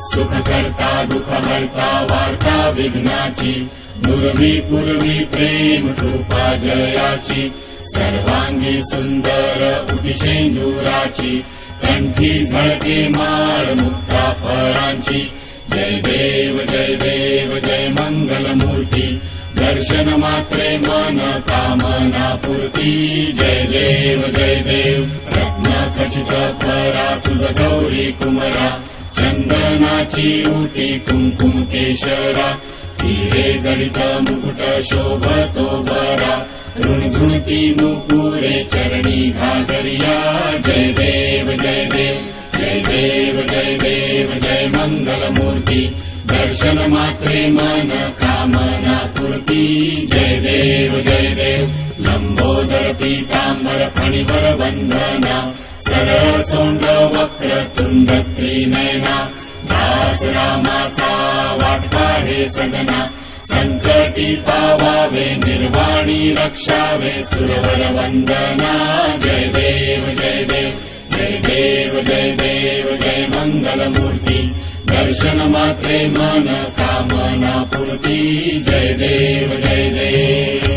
सुखकर्ता दुःखहर्ता वार्ता विघ्नाची दुर्वी पूर्वी प्रेम कृपा जयाची सर्वांगी सुंदर उटिशेंदुराची कंठी झळके माळ मुक्ता फळांची जय देव जय मंगलमूर्ती दर्शन मात्रे मन कामना पूर्ती जय देव रत्न खचित परा तुझ गौरी कुमरा चंदनाची उटी कुंकुम केशरा हिरे जडित मुकुट शोभतो बरा ऋणझुणती नुपुरे चरणी घागरिया जय देव जय मंगलमूर्ती दर्शन मात्रे मन कामना पूर्ती जय देव लंबोदर पीतांबर फणिवर वंदना सरळ सोंड वक्र तुंड त्रिनयना दास रामाचा वाटपा हे सगना संकटी पावावे निर्वाणी रक्षावे सुरवर वंदना जय देव जय मंगलमूर्ती दर्शन मात्रे मन कामना पूर्ती जय देव